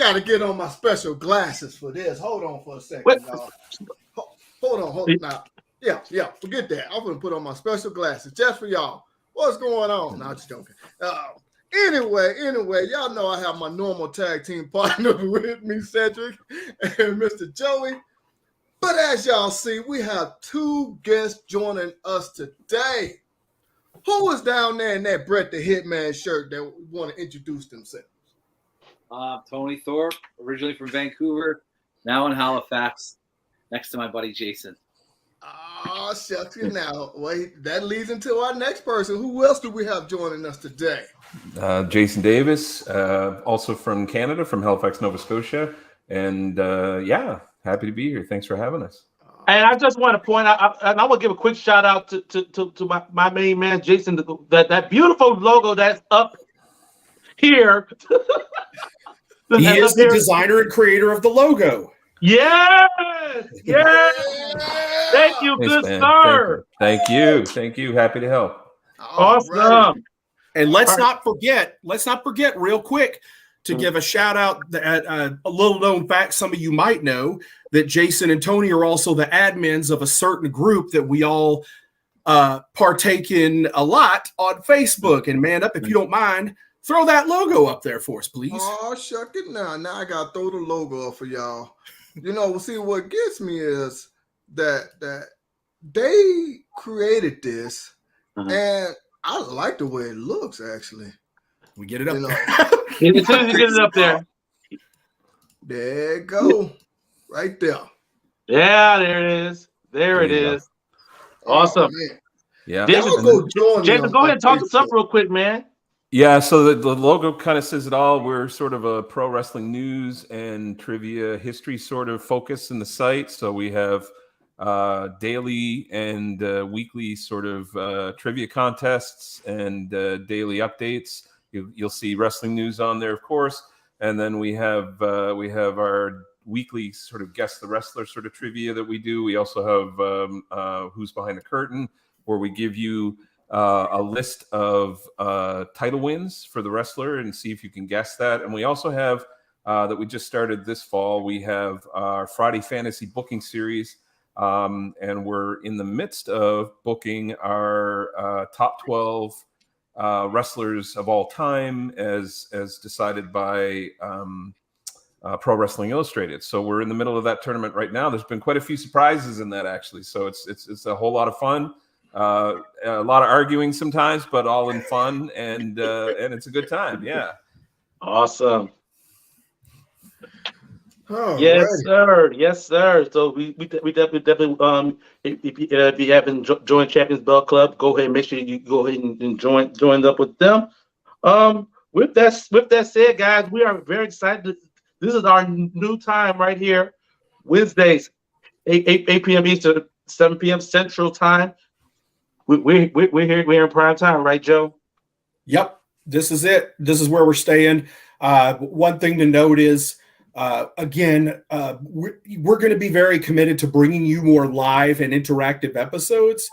got to get on my special glasses for this. Hold on for a second, What? y'all. Hold on. Now, yeah, forget that. I'm going to put on my special glasses just for y'all. What's going on? No, I'm just joking. Anyway, y'all know I have my normal tag team partner with me, Cedric and Mr. Joey. But as y'all see, we have two guests joining us today. Who was down there in that Bret the Hitman shirt that want to introduce themselves? Tony Thorpe, originally from Vancouver, now in Halifax, next to my buddy Jason. Oh, shucks you now. Wait, that leads into our next person. Who else do we have joining us today? Jason Davis, also from Canada, from Halifax, Nova Scotia. And happy to be here. Thanks for having us. And I just want to point out, and I want to give a quick shout out to my main man, Jason, that beautiful logo that's up here. He is the designer and creator of the logo. Yes. Thank you, Thanks, good man. sir. Thank you. Happy to help. Awesome. Right. And let's not forget real quick to give a shout out at a little known fact some of you might know that Jason and Tony are also the admins of a certain group that we all partake in a lot on Facebook. And man up, if you don't mind, throw that logo up there for us, please. Oh, shuck it now. Now I got to throw the logo up for y'all. You know, see, what gets me is that they created this, and I like the way it looks, actually. We get it up there. As soon as you get it up there. There you go. Right there. Yeah, there it is. There it is. Awesome. Man. Yeah. Jason, go ahead and talk to us up real quick, man. Yeah, so the logo kind of says it all. We're sort of a pro wrestling news and trivia history sort of focus in the site. So we have daily and weekly sort of trivia contests and daily updates. You'll see wrestling news on there, of course. And then we have our weekly sort of guess the wrestler sort of trivia that we do. We also have Who's Behind the Curtain, where we give you a list of title wins for the wrestler and see if you can guess that. And we also have that we just started this fall. We have our Friday Fantasy Booking Series, and we're in the midst of booking our top 12 wrestlers of all time as decided by Pro Wrestling Illustrated. So we're in the middle of that tournament right now. There's been quite a few surprises in that, actually. So it's a whole lot of fun. A lot of arguing sometimes, but all in fun, and it's a good time. Yeah. Awesome. Oh, Yes, right. sir. So we definitely if you haven't joined Champions Bell Club, go ahead and make sure you go ahead and join up with them. With that said, guys, we are very excited. This is our new time right here, Wednesdays, 8 p.m. Eastern, 7 p.m. Central Time. We're here in prime time, right, Joe? Yep, this is it. This is where we're staying. One thing to note is, we're going to be very committed to bringing you more live and interactive episodes.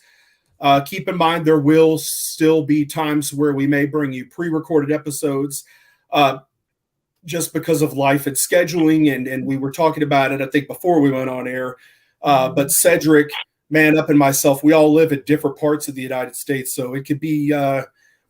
Keep in mind, there will still be times where we may bring you pre-recorded episodes just because of life and scheduling. And we were talking about it, I think, before we went on air. But Cedric, Man Up, and myself, we all live at different parts of the United States. So it could be,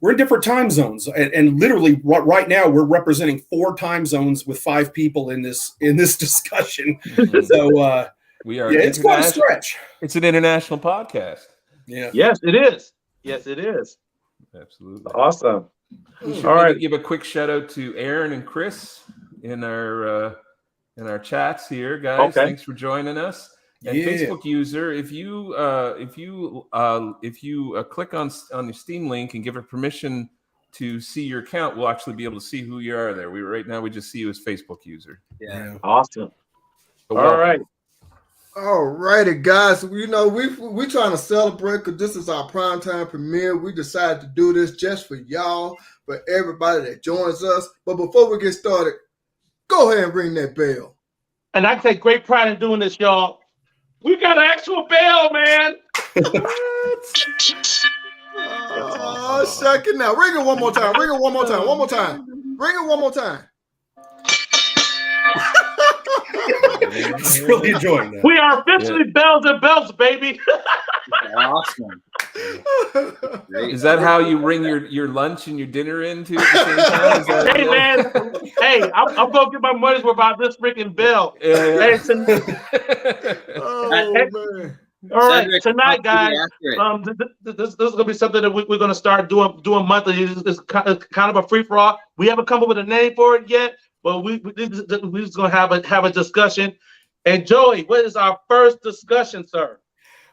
we're in different time zones. And literally right now, we're representing 4 time zones with 5 people in this discussion. So we are. It's quite a stretch. It's an international podcast. Yeah. Yes, it is. Yes, it is. Absolutely. Awesome. We should All right. give a quick shout out to Aaron and Chris in our chats here, guys. Okay. Thanks for joining us. And Yeah. Facebook user, if you click on your Steam link and give it permission to see your account, we'll actually be able to see who you are there. Right now we just see you as Facebook user. Yeah. Awesome. So All right. All righty, guys. You know, we trying to celebrate because this is our primetime premiere. We decided to do this just for y'all, for everybody that joins us. But before we get started, go ahead and ring that bell. And I take great pride in doing this, y'all. We got an actual bell, man. Oh, shuck it now. Ring it one more time. Ring it one more time. One more time. Ring it one more time. really enjoying that. We are officially bells and belts, baby. Awesome. Great. Is that how you bring your lunch and your dinner in too at the same time? Is that, Hey man, hey, I'm gonna get my money's worth out of this freaking bell. Yeah. Hey, Oh Hey, man. all right, Cedric, tonight, guys. accurate. This is gonna be something that we're gonna start doing monthly. It's kind of a free for all. We haven't come up with a name for it yet, but we're just gonna have a discussion. And Joey, what is our first discussion, sir?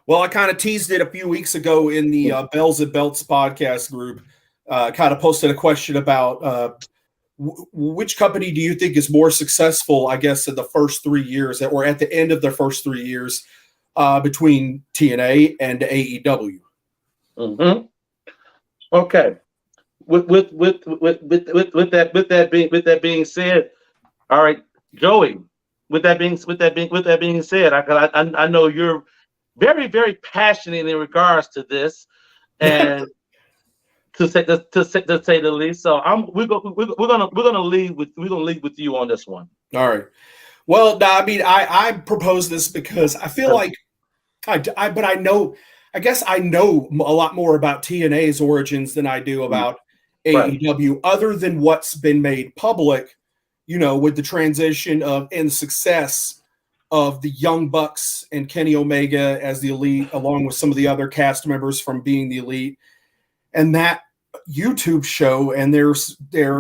Well, I kind of teased it a few weeks ago in the Bells and Belts podcast group. Kind of posted a question about which company do you think is more successful, I guess, in the first 3 years or at the end of their first 3 years between TNA and AEW? Mm-hmm. Okay. With that being said, all right, Joey. With that being said, I know you're very, very passionate in regards to this, and to say the least. So we're gonna lead with you on this one. All right. Well, I mean, I propose this because I feel like I guess I know a lot more about TNA's origins than I do about AEW, other than what's been made public, with the transition and success of the Young Bucks and Kenny Omega as the Elite, along with some of the other cast members from being the Elite, and that YouTube show and their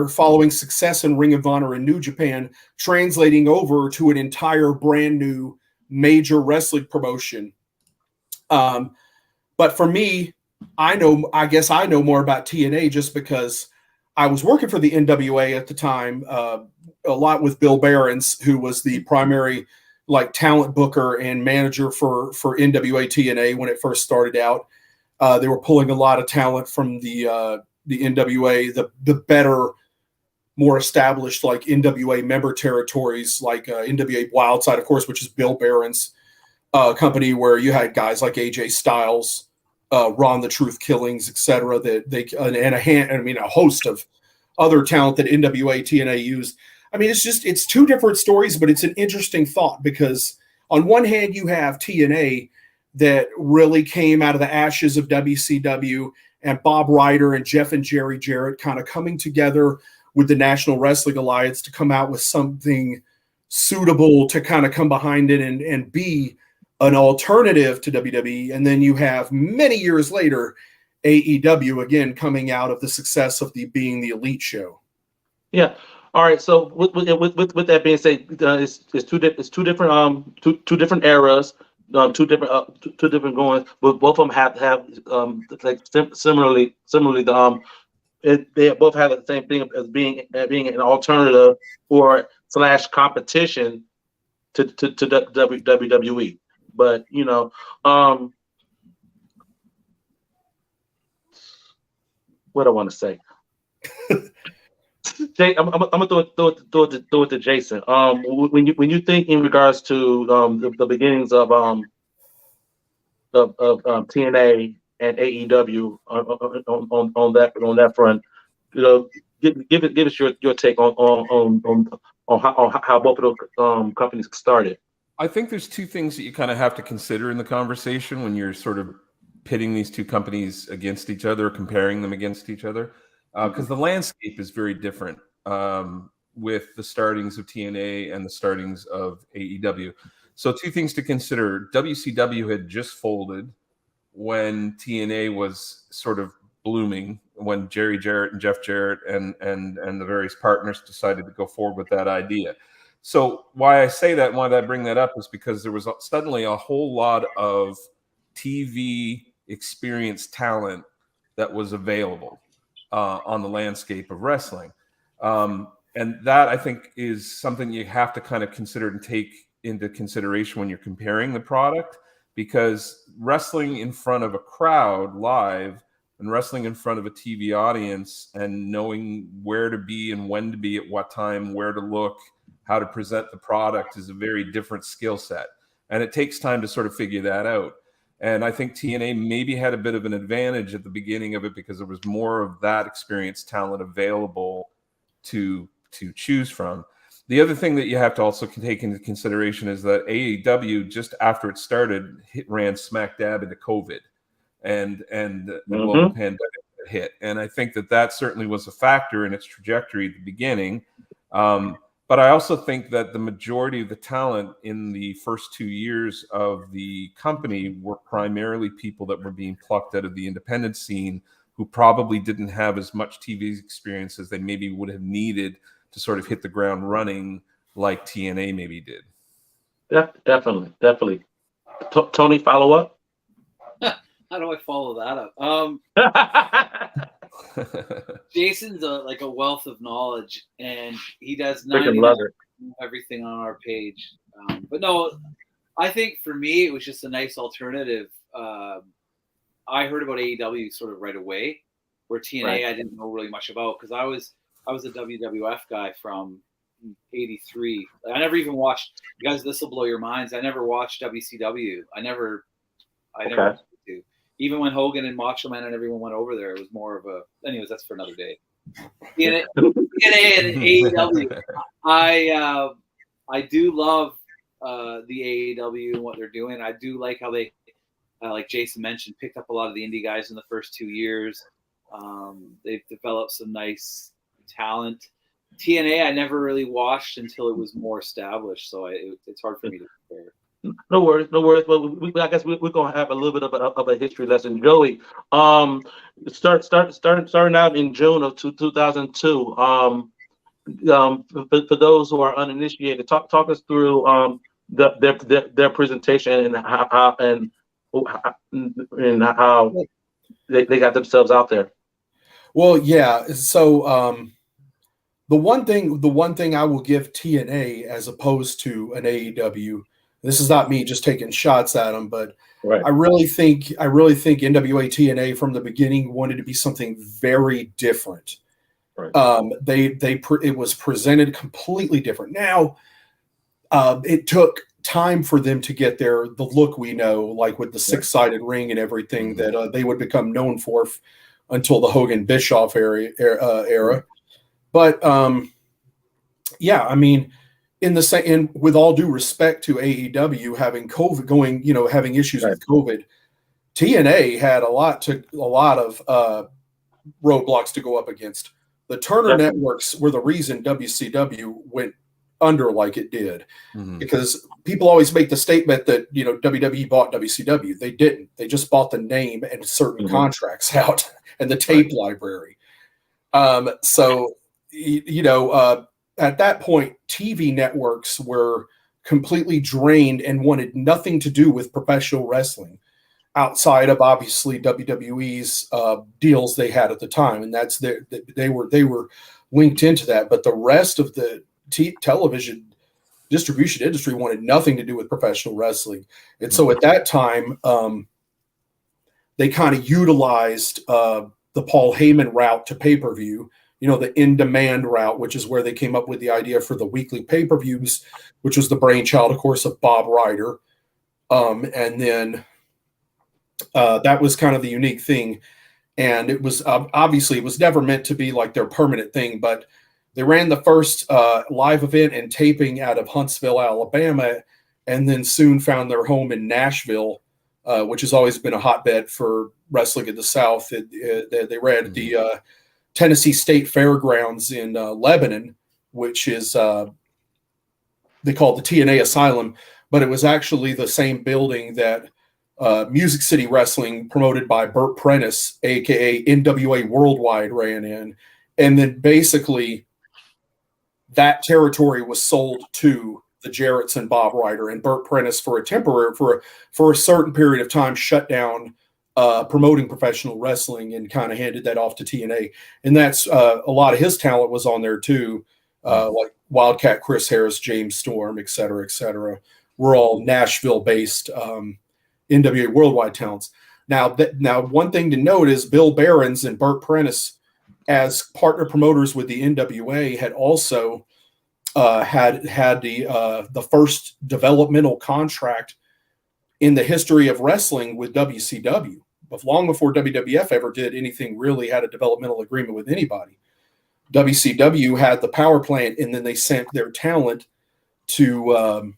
following success in Ring of Honor and New Japan, translating over to an entire brand new major wrestling promotion. But for me, I guess I know more about TNA just because I was working for the NWA at the time, a lot with Bill Behrens, who was the primary talent booker and manager for NWA TNA when it first started out. They were pulling a lot of talent from the NWA, the better, more established NWA member territories, NWA Wildside, of course, which is Bill Behrens' company, where you had guys like AJ Styles, Ron the Truth Killings, etc. A host of other talent that NWA TNA used. I mean, it's two different stories, but it's an interesting thought because on one hand you have TNA that really came out of the ashes of WCW and Bob Ryder and Jeff and Jerry Jarrett kind of coming together with the National Wrestling Alliance to come out with something suitable to kind of come behind it and be an alternative to WWE. And then you have many years later, AEW again coming out of the success of being the Elite show. Yeah. All right. So with that being said, it's two different eras. Two different going, but both of them have similarly they both have the same thing as being an alternative or / competition to WWE. But what I want to say. Jay, I'm gonna throw it to Jason. When you think in regards to the beginnings of TNA and AEW on that front, give us your take on how both of those companies started. I think there's two things that you kind of have to consider in the conversation when you're sort of pitting these two companies against each other, comparing them against each other. Because the landscape is very different with the startings of TNA and the startings of AEW. So two things to consider. WCW had just folded when TNA was sort of blooming, when Jerry Jarrett and Jeff Jarrett and the various partners decided to go forward with that idea. So why I say that and why I bring that up is because there was suddenly a whole lot of TV experienced talent that was available on the landscape of wrestling. And that, I think, is something you have to kind of consider and take into consideration when you're comparing the product, because wrestling in front of a crowd live and wrestling in front of a TV audience and knowing where to be and when to be at what time, where to look, how to present the product is a very different skill set. And it takes time to sort of figure that out. And I think TNA maybe had a bit of an advantage at the beginning of it because there was more of that experienced talent available to choose from. The other thing that you have to also take into consideration is that AEW, just after it started, ran smack dab into COVID and the global pandemic hit. And I think that certainly was a factor in its trajectory at the beginning. But I also think that the majority of the talent in the first 2 years of the company were primarily people that were being plucked out of the independent scene, who probably didn't have as much TV experience as they maybe would have needed to sort of hit the ground running like TNA maybe did. Definitely. Tony, follow up? How do I follow that up? Jason's like a wealth of knowledge, and he does everything on our page. But no, I think for me, it was just a nice alternative. I heard about AEW sort of right away, where TNA I didn't know really much about, because I was a WWF guy from '83. I never even watched. You guys, this will blow your minds. I never watched WCW. I never wanted to. Even when Hogan and Macho Man and everyone went over there, it was more of a. Anyways, that's for another day. TNA and AEW. I do love the AEW and what they're doing. I do like how they, like Jason mentioned, picked up a lot of the indie guys in the first 2 years. They've developed some nice talent. TNA I never really watched until it was more established, so it's hard for me to compare. No worries. Well, I guess we're gonna have a little bit of a history lesson. Joey, starting out in June of 2002. For those who are uninitiated, talk us through their presentation and how they got themselves out there. Well, yeah. So the one thing I will give TNA as opposed to an AEW. This is not me just taking shots at them, but I really think NWA TNA from the beginning wanted to be something very different. Right. It was presented completely different. Now, it took time for them to get the look we know, like with the 6-sided ring and everything that they would become known for until the Hogan Bischoff era. But yeah, I mean. And with all due respect to AEW having COVID having issues with COVID, TNA had a lot of roadblocks to go up against. The Turner networks were the reason WCW went under like it did, because people always make the statement that WWE bought WCW. They didn't. They just bought the name and certain contracts out and the tape library. At that point, TV networks were completely drained and wanted nothing to do with professional wrestling outside of obviously WWE's deals they had at the time. And they were linked into that. But the rest of the television distribution industry wanted nothing to do with professional wrestling. And so at that time, they kind of utilized the Paul Heyman route to pay-per-view, the in-demand route, which is where they came up with the idea for the weekly pay-per-views, which was the brainchild, of course, of Bob Ryder. And then that was kind of the unique thing. And it was obviously it was never meant to be like their permanent thing, but they ran the first live event and taping out of Huntsville, Alabama, and then soon found their home in Nashville, which has always been a hotbed for wrestling in the South. They ran the Tennessee State Fairgrounds in Lebanon, which is they call it the TNA Asylum, but it was actually the same building that Music City Wrestling, promoted by Burt Prentice, aka NWA Worldwide, ran in. And then basically that territory was sold to the Jarretts and Bob Ryder, and Burt Prentice for a certain period of time shut down promoting professional wrestling and kind of handed that off to TNA. And that's a lot of his talent was on there too, like Wildcat Chris Harris, James Storm, et cetera, were all Nashville-based NWA Worldwide talents. Now, one thing to note is Bill Behrens and Burt Prentice, as partner promoters with the NWA, had also had the first developmental contract in the history of wrestling with WCW, but long before WWF ever did anything really had a developmental agreement with anybody. WCW had the power plant, and then they sent their talent to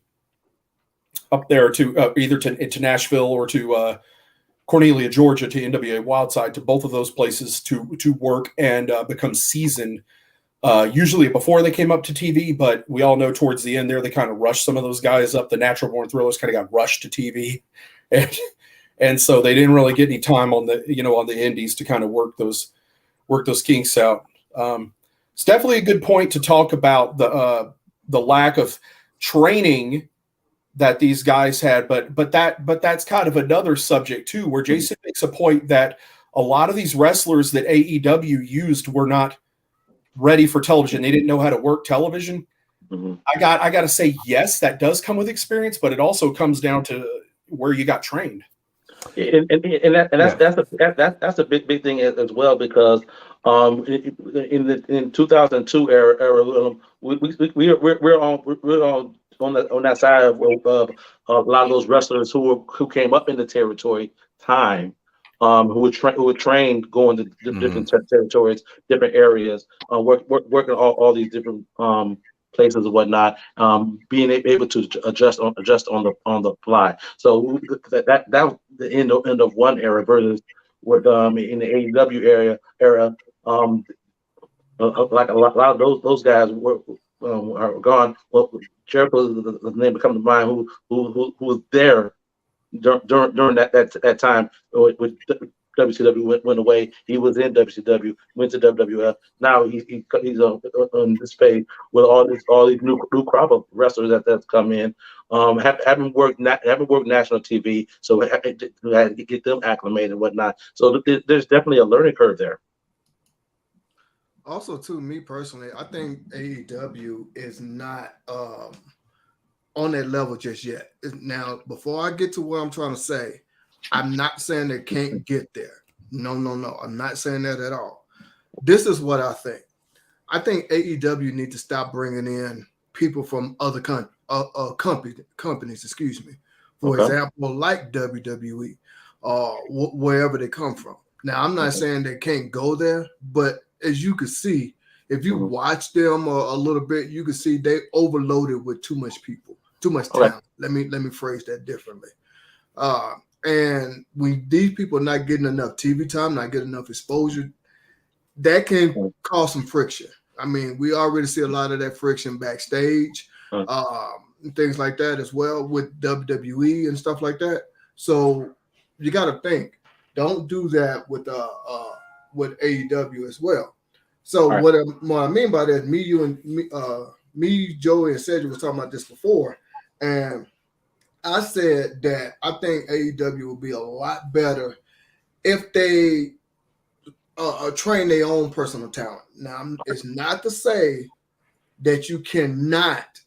up there to either to Nashville or to Cornelia, Georgia, to NWA Wildside, to both of those places to work and become seasoned. Usually before they came up to TV, but we all know towards the end there they kind of rushed some of those guys up. The Natural Born Thrillers kind of got rushed to TV, and so they didn't really get any time on the on the indies to kind of work those kinks out. It's definitely a good point to talk about the lack of training that these guys had, but that's kind of another subject too, where Jason makes a point that a lot of these wrestlers that AEW used were not ready for television. They didn't know how to work television. Mm-hmm. I got to say, yes, that does come with experience, but it also comes down to where you got trained. That's a big thing as well, because in 2002 era we're on that side of a lot of those wrestlers who came up in the territory time, who were trained going to different territories, different areas, working all these different places and whatnot, being able to adjust on the fly. So that was the end of one era versus what in the AEW era, like a lot of those guys are gone. Well, Jericho is the name that comes to mind, who was there during that time with WCW went away. He was in WCW, went to WWF. Now he's on this page with all these new crop of wrestlers that's come in. Haven't worked national TV, so we had to get them acclimated and whatnot. So there's definitely a learning curve there. Also, to me personally, I think AEW is not on that level just yet. Now, before I get to what I'm trying to say, I'm not saying they can't get there. No. I'm not saying that at all. This is what I think. I think AEW need to stop bringing in people from other companies. Excuse me. For example, like WWE, wherever they come from. Now, I'm not saying they can't go there, but as you can see, if you watch them a little bit, you can see they overloaded with too much people, too much talent. Let me phrase that differently. And when these people are not getting enough TV time, not getting enough exposure, that can cause some friction. I mean, we already see a lot of that friction backstage, and things like that as well with WWE and stuff like that. So you got to think, don't do that with AEW as well. So what I mean by that, me, Joey, and Cedric was talking about this before, and I said that I think AEW would be a lot better if they train their own personal talent. Now, it's not to say that you cannot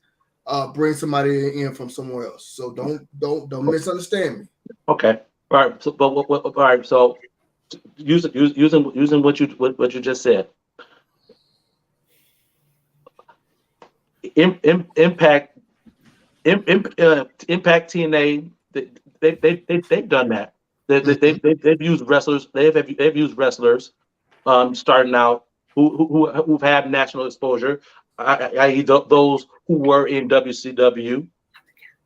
bring somebody in from somewhere else. So don't misunderstand me. Okay. All right. So, all right. So, using what you just said. Impact TNA. They've done that. They've used wrestlers. They've used wrestlers, starting out who've had national exposure, i.e. those who were in WCW.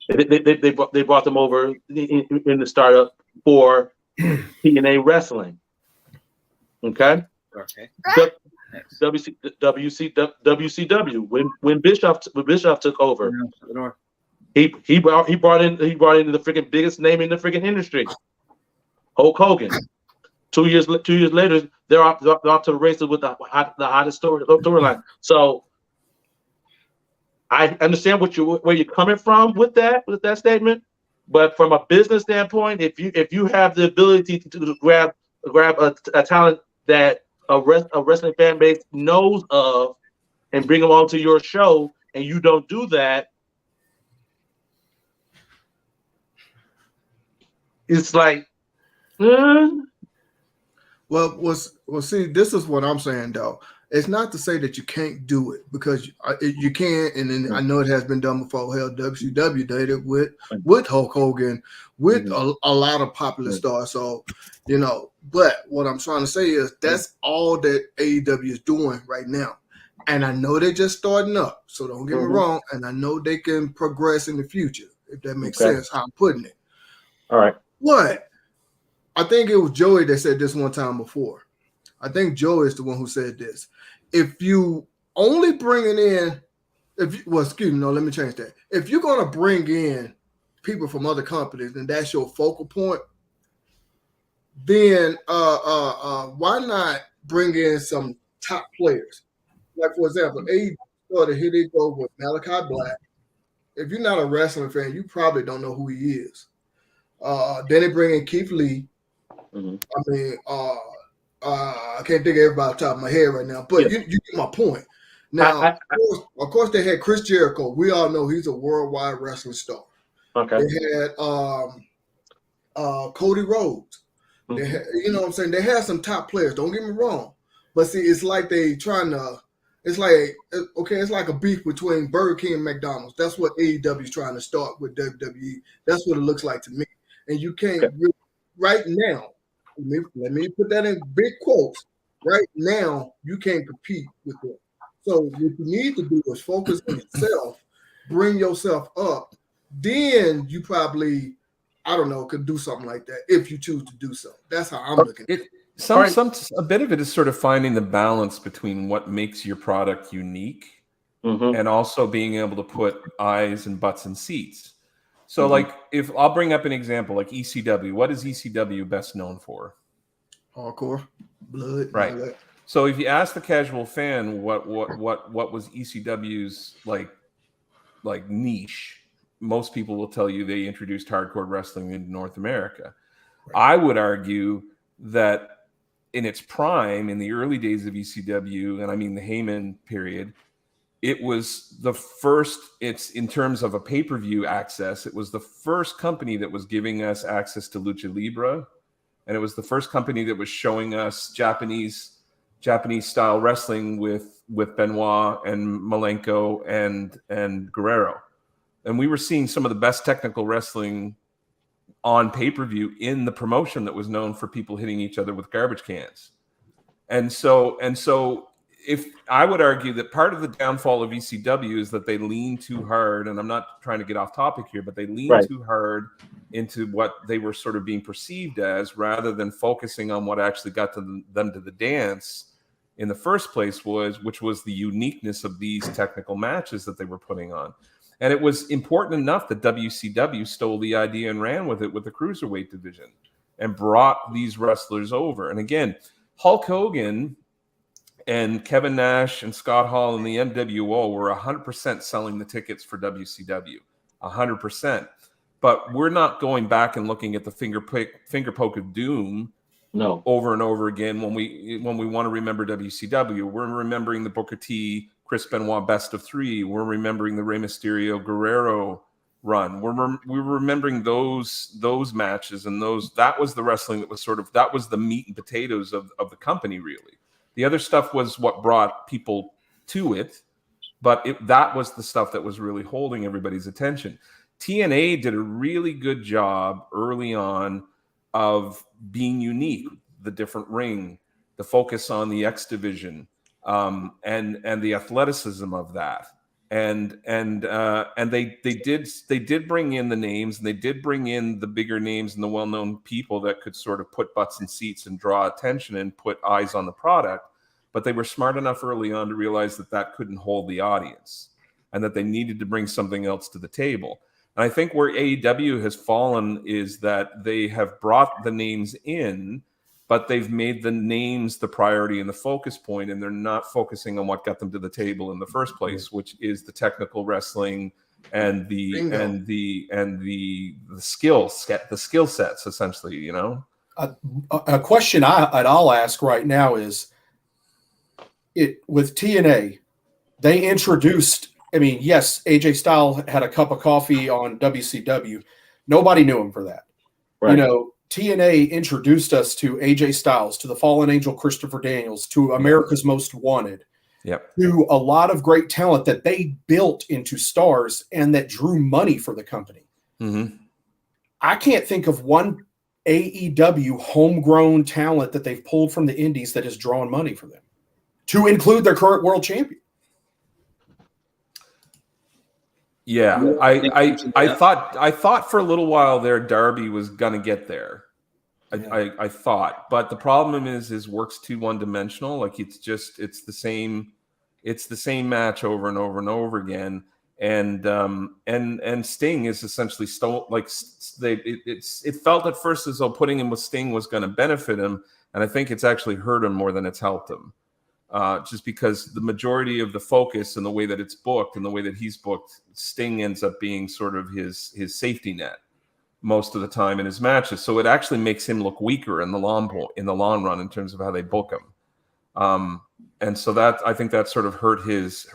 They brought them over in the startup for TNA wrestling. Okay. WCW when Bischoff took over, he brought in the freaking biggest name in the freaking industry, Hulk Hogan. 2 years later, they're off to the races with the hottest storyline. So I understand where you're coming from with that statement, but from a business standpoint, if you have the ability to grab a talent that a wrestling fan base knows of and bring them onto your show, and you don't do that, it's like, Well, see, this is what I'm saying though. It's not to say that you can't do it, because you can, and then I know it has been done before. Hell, WCW did it with Hulk Hogan, with a lot of popular stars. So, but what I'm trying to say is that's all that AEW is doing right now. And I know they're just starting up, so don't get me wrong. And I know they can progress in the future, if that makes sense, how I'm putting it. All right. But I think it was Joey that said this one time before. I think Joey is the one who said this. If you only bringing in, excuse me, no, let me change that. If you're going to bring in people from other companies and that's your focal point, then why not bring in some top players? Like, for example, AEW started, here they go with Malachi Black. If you're not a wrestling fan, you probably don't know who he is. Then they bring in Keith Lee. I mean, I can't think of everybody off the top of my head right now, but you get my point. Now, of course, they had Chris Jericho. We all know he's a worldwide wrestling star. Okay. They had Cody Rhodes. They had, you know what I'm saying? They had some top players. Don't get me wrong. But see, it's like they trying to, it's like, okay, it's like a beef between Burger King and McDonald's. That's what AEW is trying to start with WWE. That's what it looks like to me. And you can't really, right now, let me put that in big quotes. Right now, you can't compete with them. So what you need to do is focus on yourself, bring yourself up. Then you probably, I don't know, could do something like that if you choose to do so. That's how I'm looking at it. A bit of it is sort of finding the balance between what makes your product unique and also being able to put eyes and butts in seats. So, like, if I'll bring up an example, like ECW, what is ECW best known for? Hardcore, blood, right? So, if you ask the casual fan what was ECW's like niche, most people will tell you they introduced hardcore wrestling in North America. Right. I would argue that in its prime, in the early days of ECW, and I mean the Heyman period, it was the first, it's in terms of a pay-per-view access, it was the first company that was giving us access to Lucha Libre. And it was the first company that was showing us Japanese style wrestling with Benoit and Malenko and Guerrero. And we were seeing some of the best technical wrestling on pay-per-view in the promotion that was known for people hitting each other with garbage cans. And so if I would argue that part of the downfall of ECW is that they lean too hard, and I'm not trying to get off topic here, but they lean too hard into what they were sort of being perceived as, rather than focusing on what actually got them to the dance in the first place, which was the uniqueness of these technical matches that they were putting on. And it was important enough that WCW stole the idea and ran with it with the cruiserweight division and brought these wrestlers over. And again, Hulk Hogan and Kevin Nash and Scott Hall and the NWO were 100% selling the tickets for WCW, 100%. But we're not going back and looking at the finger poke of doom over and over again when we want to remember WCW. We're remembering the Booker T, Chris Benoit best of 3. We're remembering the Rey Mysterio Guerrero run. We're remembering those matches, and that was the wrestling that was that was the meat and potatoes of the company, really. The other stuff was what brought people to it, but that was the stuff that was really holding everybody's attention. TNA did a really good job early on of being unique, the different ring, the focus on the X division, and the athleticism of that. And they did bring in the names, and they did bring in the bigger names and the well-known people that could sort of put butts in seats and draw attention and put eyes on the product. But they were smart enough early on to realize that couldn't hold the audience, and that they needed to bring something else to the table. And I think where AEW has fallen is that they have brought the names in, but they've made the names the priority and the focus point, and they're not focusing on what got them to the table in the first place, which is the technical wrestling and the skill sets, essentially. You know, a question I'll ask right now is, with TNA, they introduced. I mean, yes, AJ Styles had a cup of coffee on WCW. Nobody knew him for that. Right. You know, TNA introduced us to AJ Styles, to the Fallen Angel Christopher Daniels, to America's Most Wanted, to a lot of great talent that they built into stars and that drew money for the company. Mm-hmm. I can't think of one AEW homegrown talent that they've pulled from the indies that has drawn money for them, to include their current world champion. Yeah, I thought for a little while there Darby was gonna get there. I thought, but the problem is his work's too one-dimensional. Like it's the same match over and over and over again. And Sting is essentially it felt at first as though putting him with Sting was going to benefit him, and I think it's actually hurt him more than it's helped him. Just because the majority of the focus and the way that it's booked and the way that he's booked, Sting ends up being sort of his safety net most of the time in his matches. So it actually makes him look weaker in the long run in terms of how they book him. And so that I think that sort of hurt his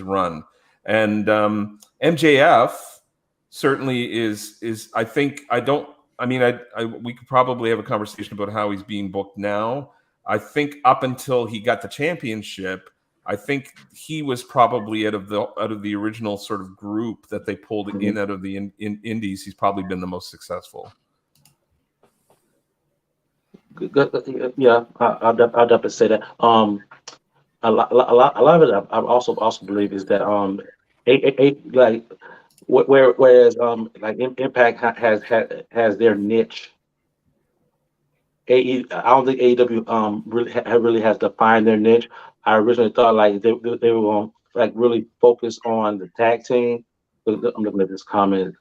run. And MJF certainly is we could probably have a conversation about how he's being booked now. I think up until he got the championship, I think he was probably out of the original sort of group that they pulled in out of the indies. He's probably been the most successful. Yeah, I'll definitely say that. A lot of it I also believe is that whereas like Impact has their niche. I don't think AEW really has defined their niche. I originally thought like they were going to like really focus on the tag team. I'm looking at this comment.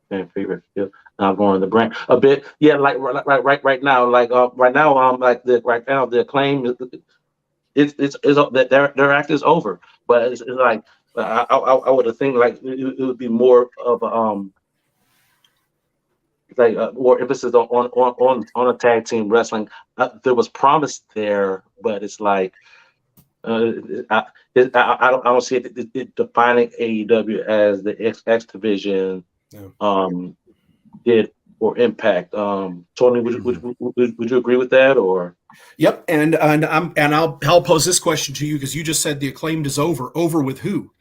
Fan favorite. Now I'm going on the brand a bit. Yeah, like right now, the Acclaim it's that their act is over. But it's like I would have think like it would be more of more emphasis on a tag team wrestling. There was promise there, but it's like I don't see it defining AEW as the X division did or Impact. Tony, would you agree with that or? Yep, and I'll pose this question to you because you just said the Acclaimed is over. Over with who?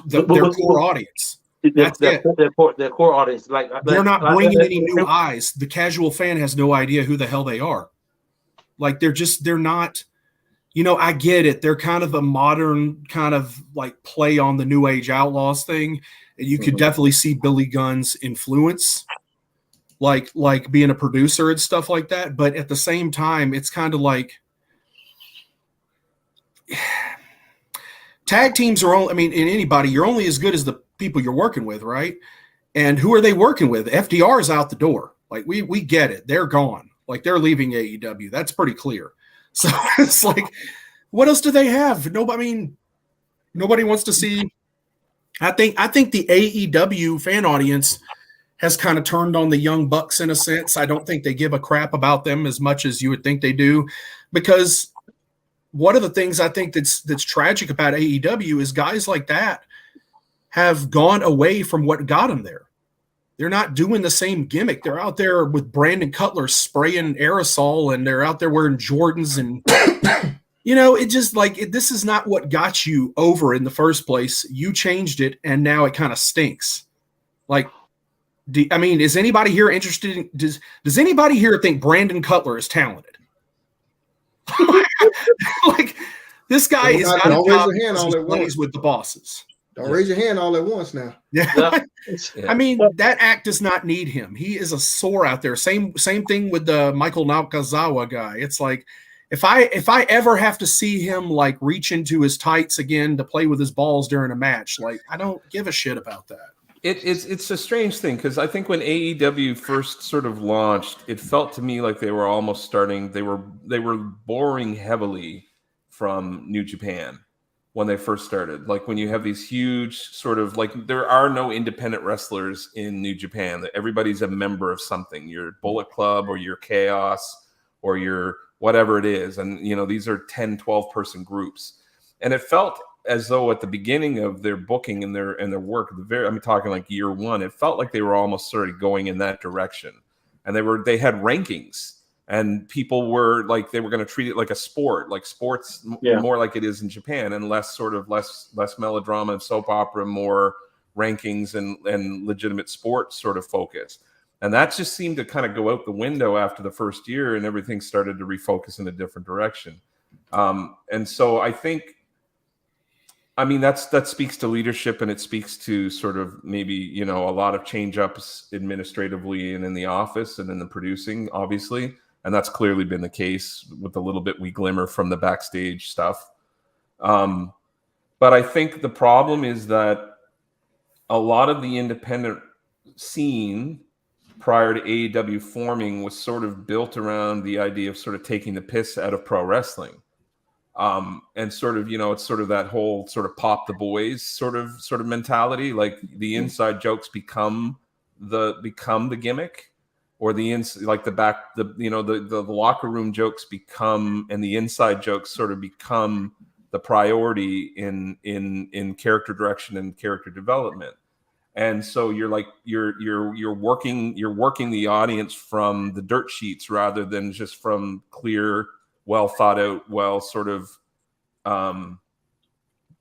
Their core audience. That's their core audience. Like they're not bringing any new eyes. The casual fan has no idea who the hell they are. Like they're not. You know, I get it. They're kind of a modern kind of like play on the New Age Outlaws thing, and you could definitely see Billy Gunn's influence, like being a producer and stuff like that. But at the same time, it's kind of like tag teams are only. I mean, in anybody, you're only as good as the people you're working with, right? And who are they working with? FDR is out the door. Like we get it. They're gone. Like they're leaving AEW. That's pretty clear. So it's like, what else do they have? Nobody wants to see. I think the AEW fan audience has kind of turned on the Young Bucks in a sense. I don't think they give a crap about them as much as you would think they do, because one of the things I think that's tragic about AEW is guys like that have gone away from what got them there. They're not doing the same gimmick. They're out there with Brandon Cutler spraying aerosol, and they're out there wearing Jordans, and it just like this is not what got you over in the first place. You changed it, and now it kind of stinks. Like, is anybody here interested in? Does anybody here think Brandon Cutler is talented? Like, this guy is not a job plays with the bosses. Don't raise your hand all at once now. Yeah. I mean, that act does not need him. He is a sore out there. Same thing with the Michael Nakazawa guy. It's like if I ever have to see him like reach into his tights again to play with his balls during a match, like I don't give a shit about that. It's a strange thing because I think when AEW first sort of launched, it felt to me like they were almost starting. They were borrowing heavily from New Japan when they first started. Like when you have these huge sort of like there are no independent wrestlers in New Japan. Everybody's a member of something. Your Bullet Club or your Chaos or your whatever it is. And these are 10, 12 person groups. And it felt as though at the beginning of their booking and their work, I'm talking like year one, it felt like they were almost sort of going in that direction. And they had rankings. And people were like, they were going to treat it like a sport, like sports more like it is in Japan, and less melodrama and soap opera, more rankings and legitimate sports sort of focus. And that just seemed to kind of go out the window after the first year, and everything started to refocus in a different direction. And so I think I mean, that speaks to leadership, and it speaks to sort of maybe, a lot of change ups administratively and in the office and in the producing, obviously. And that's clearly been the case with the little bit we glimmer from the backstage stuff. But I think the problem is that a lot of the independent scene prior to AEW forming was sort of built around the idea of sort of taking the piss out of pro wrestling. And sort of, it's sort of that whole sort of pop the boys sort of mentality. Like the inside jokes become the gimmick, or the locker room jokes become, and the inside jokes sort of become the priority in character direction and character development. And so you're working the audience from the dirt sheets rather than just from clear, well thought out, well sort of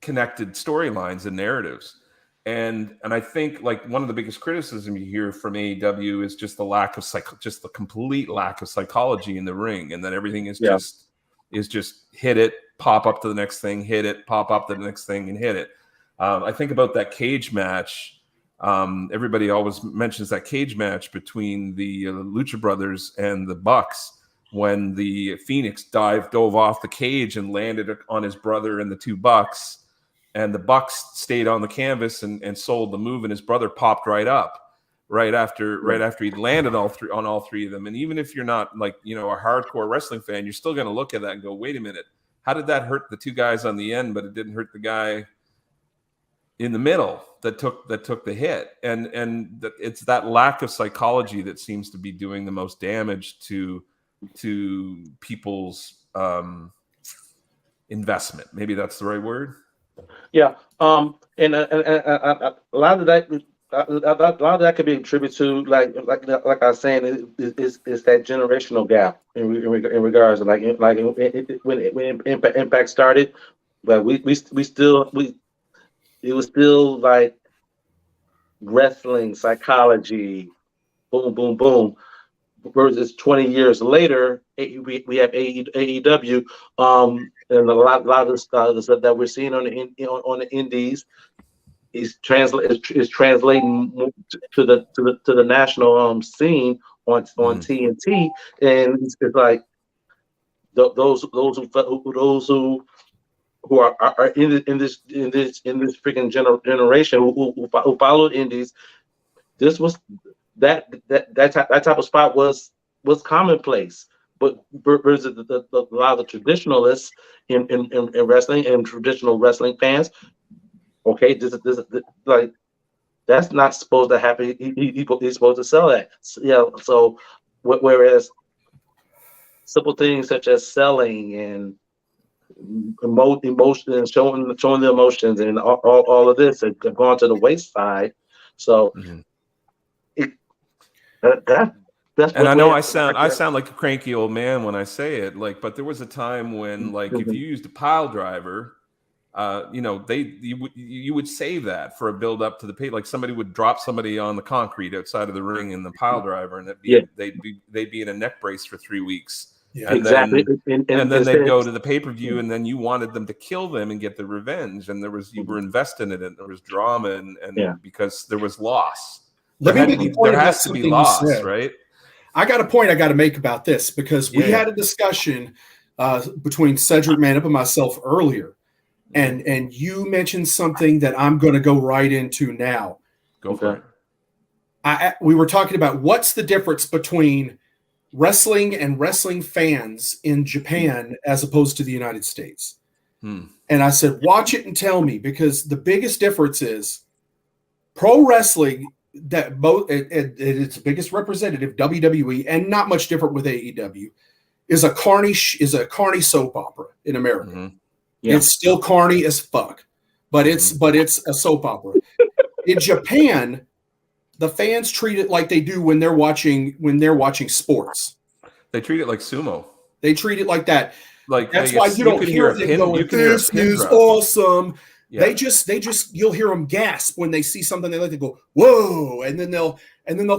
connected storylines and narratives. And I think like one of the biggest criticism you hear from AEW is just the complete lack of psychology in the ring, and that everything is just hit it, pop up to the next thing, hit it, pop up to the next thing, and hit it. I think about that cage match. Everybody always mentions that cage match between the Lucha Brothers and the Bucks, when the Phoenix dove off the cage and landed on his brother and the two Bucks, and the Bucks stayed on the canvas and sold the move, and his brother popped right up right after he'd landed on all three of them. And even if you're not like, a hardcore wrestling fan, you're still going to look at that and go, wait a minute, how did that hurt the two guys on the end, but it didn't hurt the guy in the middle that took the hit? And it's that lack of psychology that seems to be doing the most damage to people's investment. Maybe that's the right word. Yeah. And a lot of that could be attributed to like I was saying is that generational gap in regards to when Impact started, but it was still like wrestling psychology, boom, boom, boom. Versus 20 years later, we have AEW, and a lot of the stuff that we're seeing on the indies is translating to the national scene on TNT, and it's like those who are in this freaking generation who followed indies. This was that type of spot was commonplace, but versus a lot of the traditionalists in wrestling and traditional wrestling fans, okay, this like that's not supposed to happen. He's supposed to sell that, So whereas simple things such as selling and emotion and showing the emotions and all of this have gone to the wayside. So. Mm-hmm. And I know I sound like a cranky old man when I say it, but there was a time when, like, if you used a pile driver, you would save that for a build up to the pay. Like somebody would drop somebody on the concrete outside of the ring in the pile driver, and they'd be in a neck brace for 3 weeks. Yeah, exactly. And then they'd go to the pay-per-view, and then you wanted them to kill them and get the revenge, and you were invested in it, and there was drama, and because there was loss. There has to be loss, right? I got a point I got to make about this, because we had a discussion between Cedric Manup and myself earlier, and you mentioned something that I'm going to go right into now. Go for it. We were talking about what's the difference between wrestling and wrestling fans in Japan as opposed to the United States. And I said, watch it and tell me, because the biggest difference is pro wrestling, that both its biggest representative, WWE, and not much different with AEW, is a carny soap opera in America. Mm-hmm. Yeah. It's still carny as fuck, but it's a soap opera. In Japan, the fans treat it like they do when they're watching sports. They treat it like sumo. They treat it like that. Like that's why you don't hear them going, "This is awesome." Yeah. They just you'll hear them gasp when they see something they like to go, "Whoa!" and then they'll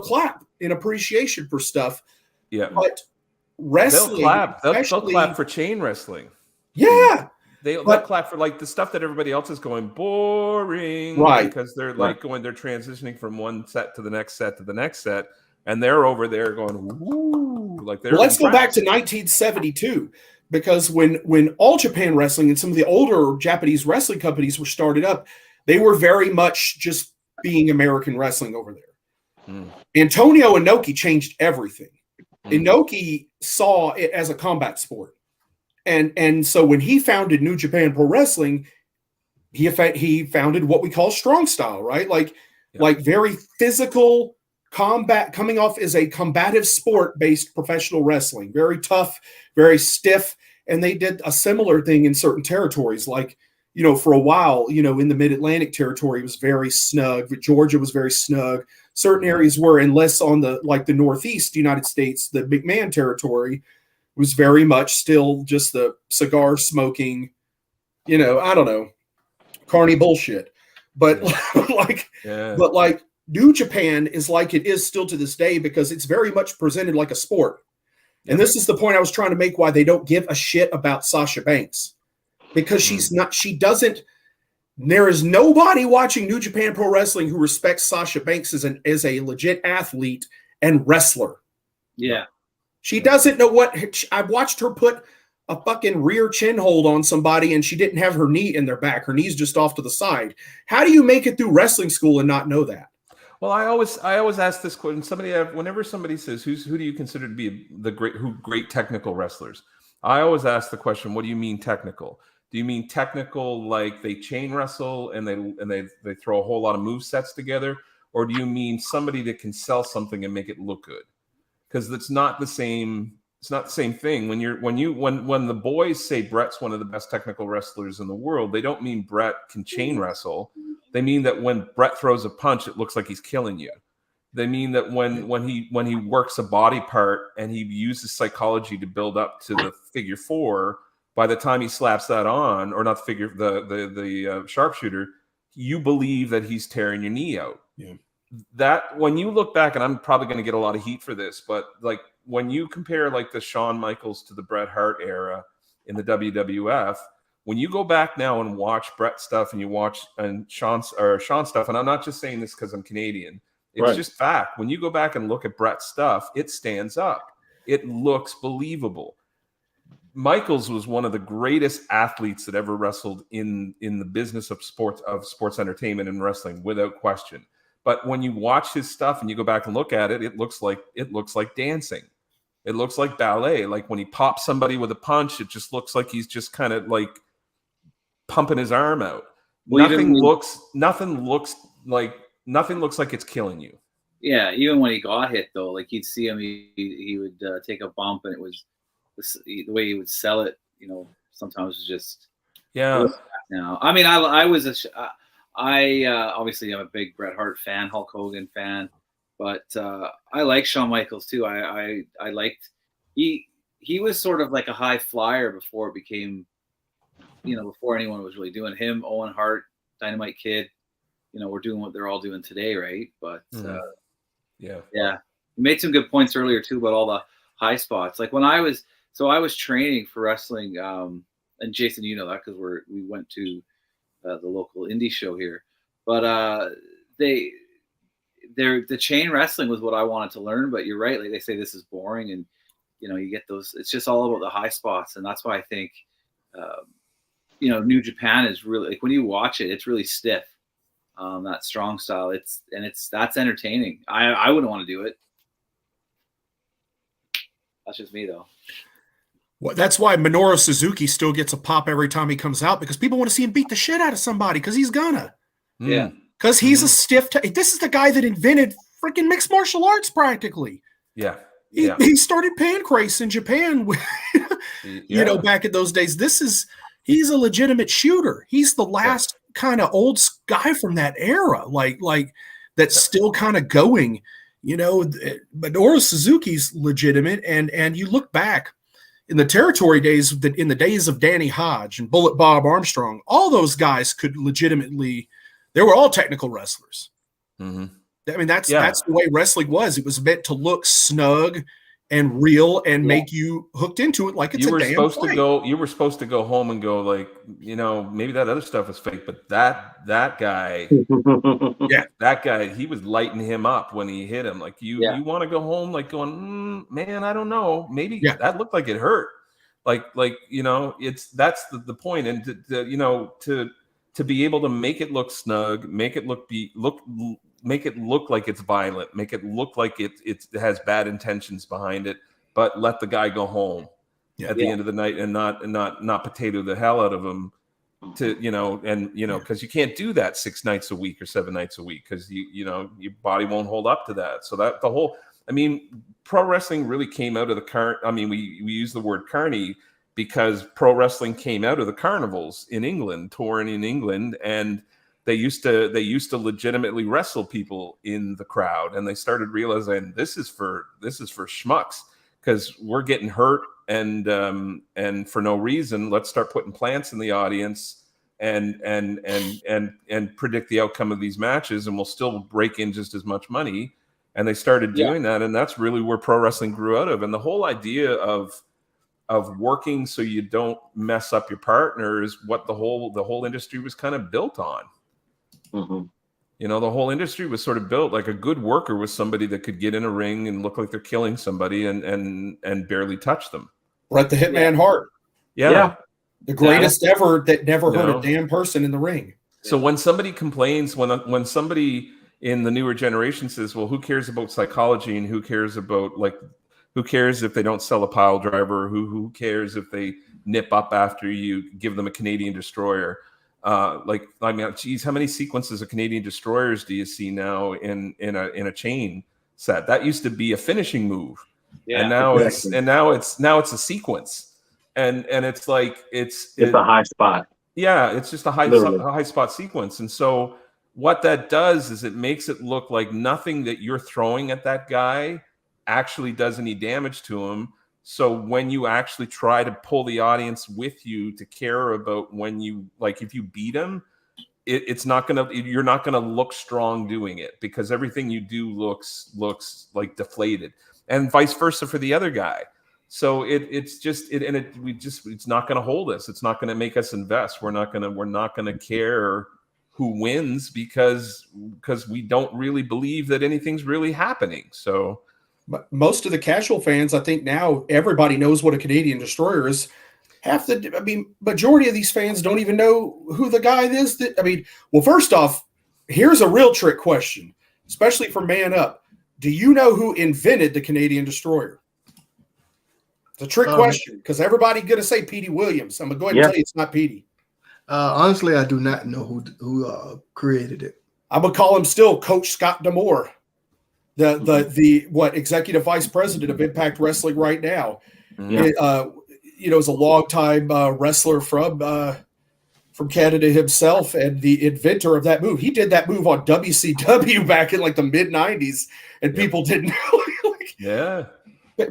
clap in appreciation for stuff. Yeah, but wrestling, they'll clap for chain wrestling. Yeah, they'll clap for like the stuff that everybody else is going boring, right? Because they're like they're transitioning from one set to the next set to the next set, and they're over there going, "Woo!" Like they're. Well, let's go back to 1972, because when All Japan Wrestling and some of the older Japanese wrestling companies were started up, they were very much just being American wrestling over there. Antonio Inoki changed everything. Inoki saw it as a combat sport. And so when he founded New Japan Pro Wrestling, he founded what we call strong style, right? Like very physical combat, coming off as a combative sport-based professional wrestling, very tough, very stiff. And they did a similar thing in certain territories, like, for a while, in the Mid-Atlantic territory, it was very snug. Georgia was very snug. Certain areas were, unless on the Northeast United States, the McMahon territory was very much still just the cigar smoking, I don't know, carny bullshit. But but New Japan is like it is still to this day, because it's very much presented like a sport. And this is the point I was trying to make, why they don't give a shit about Sasha Banks. Because there is nobody watching New Japan Pro Wrestling who respects Sasha Banks as a legit athlete and wrestler. Yeah. She doesn't know I've watched her put a fucking rear chin hold on somebody and she didn't have her knee in their back. Her knee's just off to the side. How do you make it through wrestling school and not know that? Well, I always ask this question. Whenever somebody says, who do you consider to be great technical wrestlers? I always ask the question, what do you mean technical? Do you mean technical like they chain wrestle and they throw a whole lot of move sets together? Or do you mean somebody that can sell something and make it look good? Because it's not the same. It's not the same thing. When the boys say Brett's one of the best technical wrestlers in the world, they don't mean Brett can chain wrestle. They mean that when Brett throws a punch, it looks like he's killing you. They mean that when he works a body part and he uses psychology to build up to the figure four, by the time he slaps that on, or not the sharpshooter, you believe that he's tearing your knee out. Yeah. That when you look back, and I'm probably going to get a lot of heat for this, but like when you compare like the Shawn Michaels to the Bret Hart era in the WWF, when you go back now and watch Bret stuff and you watch Shawn stuff, and I'm not just saying this because I'm Canadian, it's just fact. When you go back and look at Bret's stuff, it stands up. It looks believable. Michaels was one of the greatest athletes that ever wrestled in the business of sports entertainment and wrestling, without question. But when you watch his stuff and you go back and look at it, it looks like dancing. It looks like ballet. Like when he pops somebody with a punch, it just looks like he's just kind of like pumping his arm out. Nothing looks like it's killing you. Yeah, even when he got hit though, like you'd see him, he would take a bump, and it was the way he would sell it. Sometimes was just I mean, I was obviously I'm a big Bret Hart fan, Hulk Hogan fan, but I like Shawn Michaels too. I liked he was sort of like a high flyer before it became, before anyone was really doing him. Owen Hart, Dynamite Kid, we're doing what they're all doing today, right? But he made some good points earlier too about all the high spots. Like when I was training for wrestling, and Jason, that because we went to the local indie show here, but the chain wrestling was what I wanted to learn. But you're right, like they say this is boring, and you get those. It's just all about the high spots, and that's why I think New Japan is really, like when you watch it, it's really stiff. That strong style, that's entertaining. I wouldn't want to do it. That's just me though. Well, that's why Minoru Suzuki still gets a pop every time he comes out, because people want to see him beat the shit out of somebody, because he's gonna. Yeah. Because he's a stiff. This is the guy that invented freaking mixed martial arts practically. Yeah. He started Pancrase in Japan, back in those days. He's a legitimate shooter. He's the last kind of old guy from that era, like that's still kind of going. Minoru Suzuki's legitimate, and you look back in the territory days, in the days of Danny Hodge and Bullet Bob Armstrong, all those guys could legitimately. They were all technical wrestlers. Mm-hmm. I mean, that's the way wrestling was. It was meant to look snug and real and make you hooked into it like it's you were a damn supposed fight. to go. You were supposed to go home and go like, maybe that other stuff was fake, but that guy, that guy, he was lighting him up when he hit him. Like you want to go home like going, man, I don't know, maybe that looked like it hurt. Like that's the point, and to be able to make it look snug, make it look like it's violent, make it look like it has bad intentions behind it, but let the guy go home at the end of the night and not potato the hell out of him because you can't do that 6 nights a week or 7 nights a week because your body won't hold up to that. So that pro wrestling really came out of the current. We use the word carny because pro wrestling came out of the carnivals in England, touring in England, and they used to legitimately wrestle people in the crowd, and they started realizing this is for schmucks because we're getting hurt and for no reason. Let's start putting plants in the audience and predict the outcome of these matches, and we'll still break in just as much money. And they started doing that, and that's really where pro wrestling grew out of. And the whole idea of working so you don't mess up your partner is what the whole industry was kind of built on. Mm-hmm. The whole industry was sort of built like a good worker was somebody that could get in a ring and look like they're killing somebody and barely touch them. Bret the Hitman Hart. Yeah. The greatest ever that never hurt a damn person in the ring. So when somebody complains, when somebody in the newer generation says, well, who cares about psychology and who cares if they don't sell a pile driver? Who cares if they nip up after you give them a Canadian destroyer? Geez, how many sequences of Canadian destroyers do you see now in a chain set? That used to be a finishing move, and now it's a sequence, and it's like it's a high spot. Yeah, it's just a high spot sequence, and so what that does is it makes it look like nothing that you're throwing at that guy actually does any damage to him. So when you actually try to pull the audience with you to care about if you beat him, you're not gonna look strong doing it because everything you do looks like deflated, and vice versa for the other guy. So it's not gonna hold us. It's not gonna make us invest. We're not gonna care who wins because we don't really believe that anything's really happening. So. But most of the casual fans, I think now everybody knows what a Canadian destroyer is. Majority of these fans don't even know who the guy is. Well, first off, here's a real trick question, especially for Man Up. Do you know who invented the Canadian destroyer? It's a trick question because everybody's going to say Petey Williams. I'm going to go ahead and tell you it's not Petey. Honestly, I do not know who created it. I'm going to call him still Coach Scott D'Amore. The executive vice president of Impact Wrestling right now, is a longtime wrestler from Canada himself and the inventor of that move. He did that move on WCW back in like the mid '90s, and people didn't know.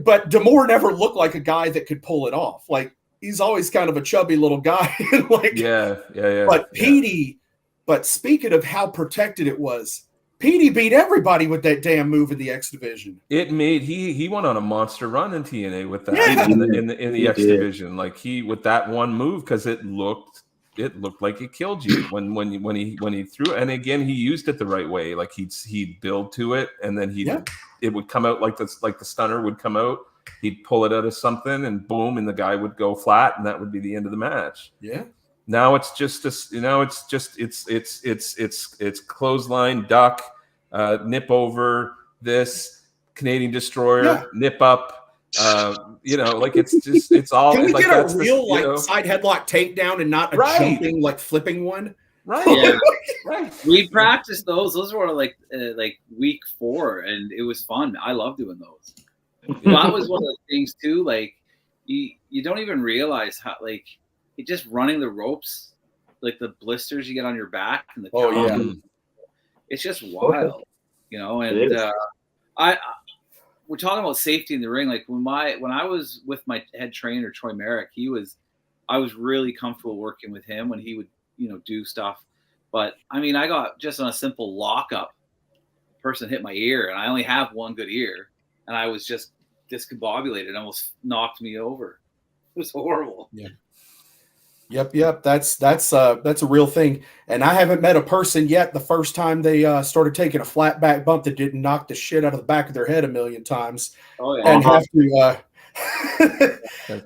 But D'Amore never looked like a guy that could pull it off. Like he's always kind of a chubby little guy. But Petey. But speaking of how protected it was. Petey beat everybody with that damn move in the X division. He went on a monster run in TNA with that in the X division. Like with that one move because it looked like it killed you when he threw it. And again, he used it the right way. Like he'd build to it, and then it would come out like the stunner would come out. He'd pull it out of something, and boom, and the guy would go flat, and that would be the end of the match. Yeah. Now it's just it's clothesline, duck, nip over, this Canadian destroyer, nip up, it's all. Can we like get a real side headlock takedown and not a jumping flipping one? Right. Yeah. Right. We practiced those. Those were like week 4, and it was fun. I love doing those. That was one of the things too. Like you don't even realize how it just running the ropes, like the blisters you get on your back and the it's just wild, And we're talking about safety in the ring. Like when I was with my head trainer Troy Merrick, I was really comfortable working with him when he would do stuff. But I got just on a simple lockup, person hit my ear, and I only have one good ear, and I was just discombobulated, almost knocked me over. It was horrible. Yeah. Yep. That's a real thing. And I haven't met a person yet the first time they started taking a flat back bump that didn't knock the shit out of the back of their head a million times. Oh yeah. And have to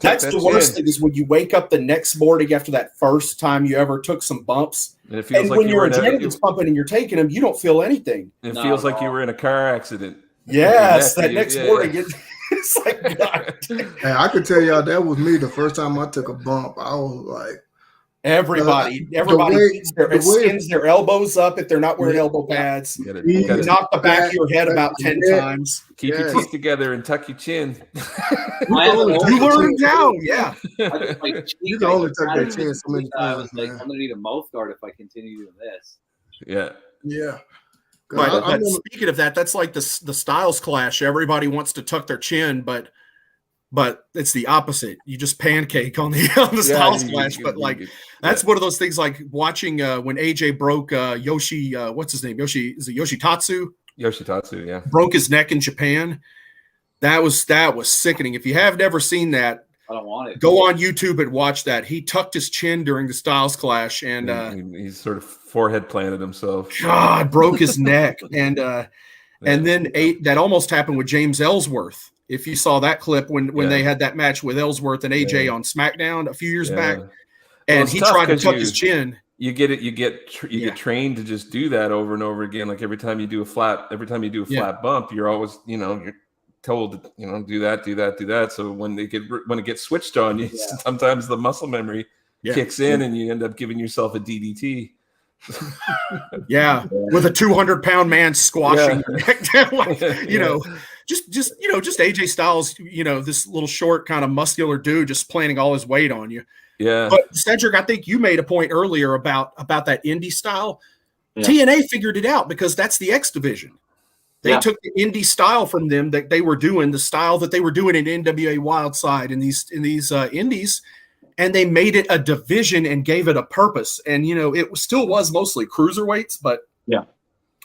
that's the worst thing is when you wake up the next morning after that first time you ever took some bumps. And it feels and like when your adrenaline's pumping and you're taking them, you don't feel anything. It feels like you were in a car accident. Yes, that next morning it's like God. Hey, I could tell y'all that was me the first time I took a bump. I was like, everybody skins their elbows up if they're not wearing elbow pads. You knock the back of your head about 10 times. Keep your teeth together and tuck your chin. You learn now, yeah. You can only tuck your chin so many times. I'm gonna need a mouth guard if I continue doing this. Yeah. But speaking of that, that's like the styles clash. Everybody wants to tuck their chin, but it's the opposite. You just pancake on the styles clash. But that's one of those things like watching when AJ broke Yoshi. What's his name? Is it Yoshitatsu? Yoshitatsu, yeah. Broke his neck in Japan. That was sickening. If you have never seen that, I don't want it. Go on YouTube and watch that. He tucked his chin during the styles clash, and he sort of forehead planted himself. God, broke his neck, and then that almost happened with James Ellsworth. If you saw that clip when they had that match with Ellsworth and AJ on SmackDown a few years back, and he tried to tuck his chin. You get trained to just do that over and over again. Like every time you do a flat bump, you're always you're told to do that. So when it gets switched on you, sometimes the muscle memory kicks in, and you end up giving yourself a DDT. With a 200-pound man squashing your neck down, just AJ Styles, this little short kind of muscular dude just planting all his weight on you. Yeah. But Cedric, I think you made a point earlier about that indie style. Yeah. TNA figured it out because that's the X division. They took the indie style from them that they were doing, the style that they were doing in NWA Wildside in these indies, and they made it a division and gave it a purpose. And it still was mostly cruiserweights, but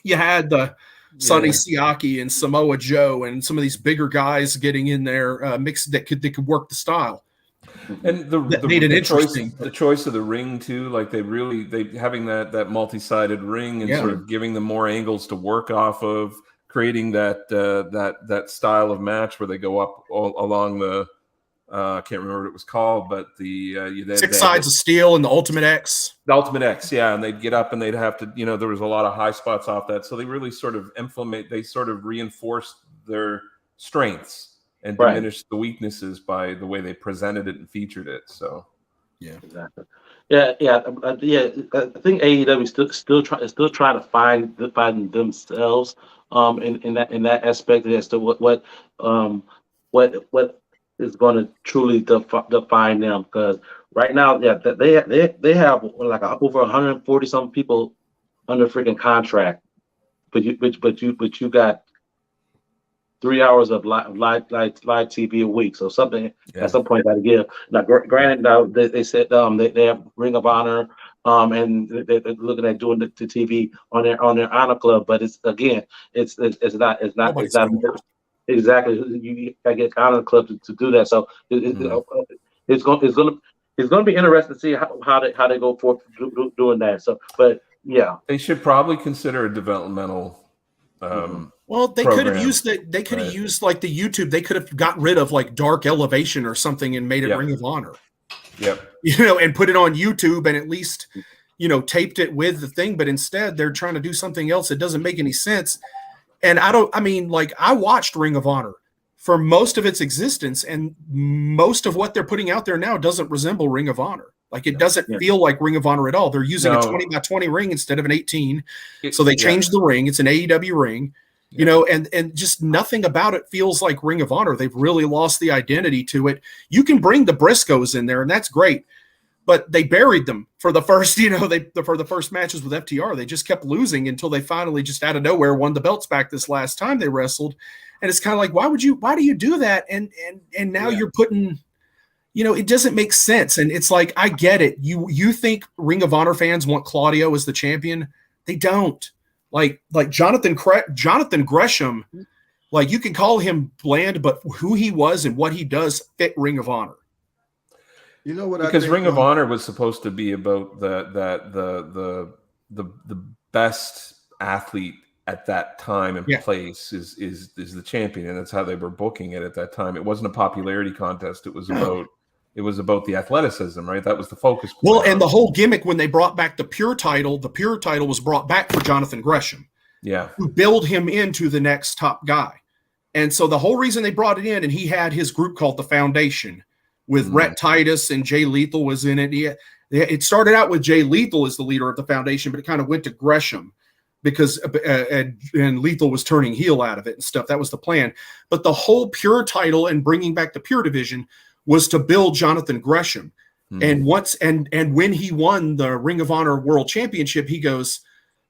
you had the Sonny Siaki and Samoa Joe and some of these bigger guys getting in there mixed that could work the style. And the choice of the ring too, like they having that multi-sided ring and sort of giving them more angles to work off of, creating that style of match where they go up along the I can't remember what it was called, but the six sides of steel and the Ultimate X. The Ultimate X, and they'd get up and they'd have to, there was a lot of high spots off that. So they really sort of reinforced their strengths and diminished the weaknesses by the way they presented it and featured it. So exactly. I think AEW still trying to find themselves in that aspect as to what is going to truly define them, because right now they have like over 140 some people under freaking contract, but you got 3 hours of live TV a week, so something at some point got to give. Now, granted, now they said they have Ring of Honor, and they're looking at doing the TV on their Honor Club, but it's not exactly. You gotta get Honor Club to do that. So it's going to be interesting to see how they go forth doing that. So, but they should probably consider a developmental. Well, they could have used that. They could have used like the YouTube. They could have got rid of like Dark Elevation or something and made it Ring of Honor. Yep. And put it on YouTube and at least, taped it with the thing. But instead, they're trying to do something else. It doesn't make any sense. And I watched Ring of Honor for most of its existence, and most of what they're putting out there now doesn't resemble Ring of Honor. Like it doesn't feel like Ring of Honor at all. They're using a 20x20 ring instead of an 18. So they changed the ring. It's an AEW ring. And just nothing about it feels like Ring of Honor. They've really lost the identity to it. You can bring the Briscoes in there, and that's great, but they buried them for the first, for the first matches with FTR. They just kept losing until they finally just out of nowhere won the belts back this last time they wrestled. And it's kind of like, why do you do that? And now you're putting, it doesn't make sense. And it's like, I get it. You think Ring of Honor fans want Claudio as the champion? They don't. Like Jonathan Gresham Like, you can call him bland, but who he was and what he does fit Ring of Honor. You know what? Because Ring of Honor was supposed to be about the best athlete at that time and place is the champion, and that's how they were booking it at that time. It wasn't a popularity contest. It was about the athleticism, right? That was the focus point. Well, and the whole gimmick when they brought back the Pure title was brought back for Jonathan Gresham. Yeah, who build him into the next top guy. And so the whole reason they brought it in, and he had his group called the Foundation with Rhett Titus, and Jay Lethal was in it. It started out with Jay Lethal as the leader of the Foundation, but it kind of went to Gresham because and Lethal was turning heel out of it and stuff. That was the plan. But the whole Pure title and bringing back the Pure division was to build Jonathan Gresham. And when he won the Ring of Honor World Championship, he goes,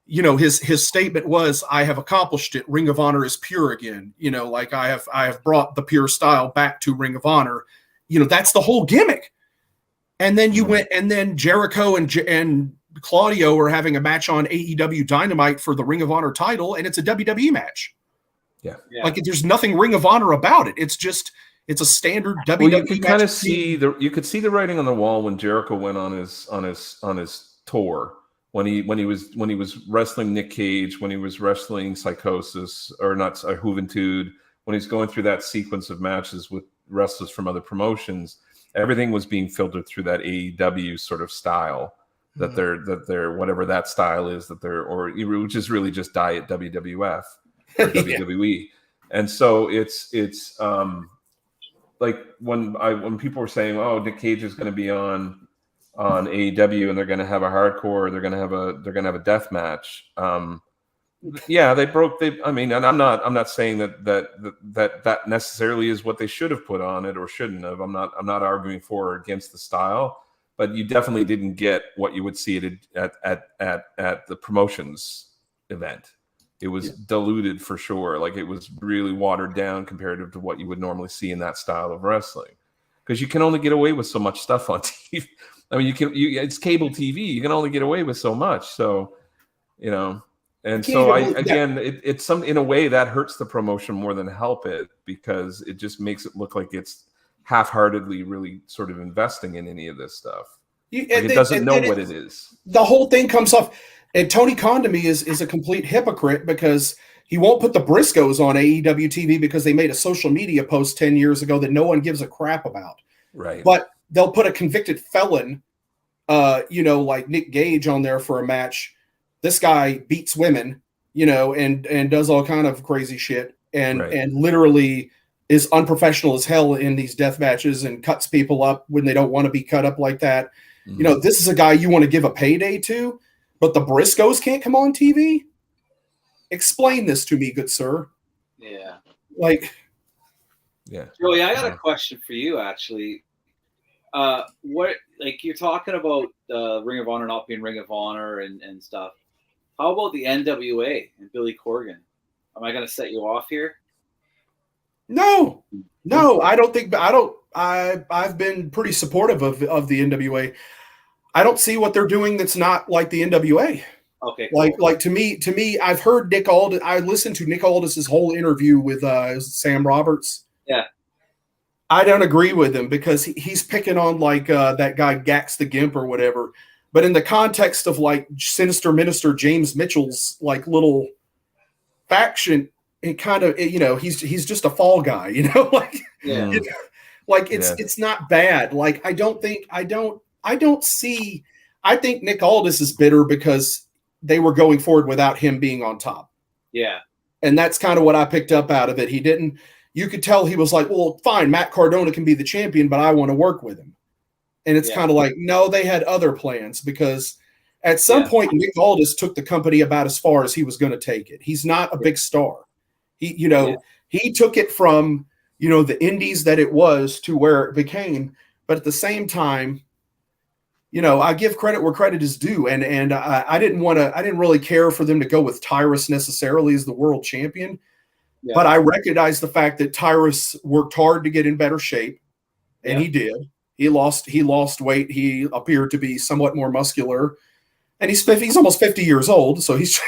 his statement was, "I have accomplished it. Ring of Honor is pure again. Like I have brought the pure style back to Ring of Honor." That's the whole gimmick. And then then Jericho and Claudio are having a match on AEW Dynamite for the Ring of Honor title, and it's a WWE match. Yeah. Like, there's nothing Ring of Honor about it. It's a standard WWE well, you could match. kind of see the writing on the wall when Jericho went on his tour. When he was wrestling Nick Cage, when he was wrestling Psychosis or Juventud, when he's going through that sequence of matches with wrestlers from other promotions, everything was being filtered through that AEW sort of style that they're whatever that style is which is really just diet WWF or WWE. And so it's like when people were saying, "Oh, Nick Cage is going to be on AEW and they're going to have a hardcore, they're going to have a death match." Yeah, and I'm not saying that necessarily is what they should have put on it or shouldn't have. I'm not arguing for or against the style, but you definitely didn't get what you would see at the promotions event. It was diluted for sure. Like, it was really watered down comparative to what you would normally see in that style of wrestling, because you can only get away with so much stuff on TV. I mean, it's cable TV. You can only get away with so much. So, and so it's in a way that hurts the promotion more than help it, because it just makes it look like it's half-heartedly really sort of investing in any of this stuff. It doesn't know what it is. The whole thing comes off. And Tony Khan to me is a complete hypocrite, because he won't put the Briscoes on AEW TV because they made a social media post 10 years ago that no one gives a crap about. Right. But they'll put a convicted felon, like Nick Gage on there for a match. This guy beats women, and does all kind of crazy shit and literally is unprofessional as hell in these death matches and cuts people up when they don't want to be cut up like that. Mm-hmm. This is a guy you want to give a payday to, but the Briscoes can't come on TV? Explain this to me, good sir. Yeah. Joey, I got a question for you, actually. What, like, you're talking about Ring of Honor not being Ring of Honor and stuff. How about the NWA and Billy Corgan? Am I going to set you off here? No, I don't think. I've been pretty supportive of the NWA. I don't see what they're doing that's not like the NWA. Okay. Cool. Like to me, I've heard Nick Aldis. I listened to Nick Aldis' whole interview with Sam Roberts. Yeah. I don't agree with him because he's picking on that guy Gax the Gimp or whatever. But in the context of like Sinister Minister James Mitchell's like little faction, it kind of he's just a fall guy, it's not bad. Like I think Nick Aldis is bitter because they were going forward without him being on top. Yeah. And that's kind of what I picked up out of it. You could tell he was like, well, fine, Matt Cardona can be the champion, but I want to work with him. And it's kind of like, no, they had other plans, because at some point Nick Aldis took the company about as far as he was going to take it. He's not a big star. He took it from, the indies that it was to where it became. But at the same time, I give credit where credit is due. And I didn't really care for them to go with Tyrus necessarily as the world champion. Yeah. But I recognize the fact that Tyrus worked hard to get in better shape, and he did. He lost weight. He appeared to be somewhat more muscular, and he's almost 50 years old, so he's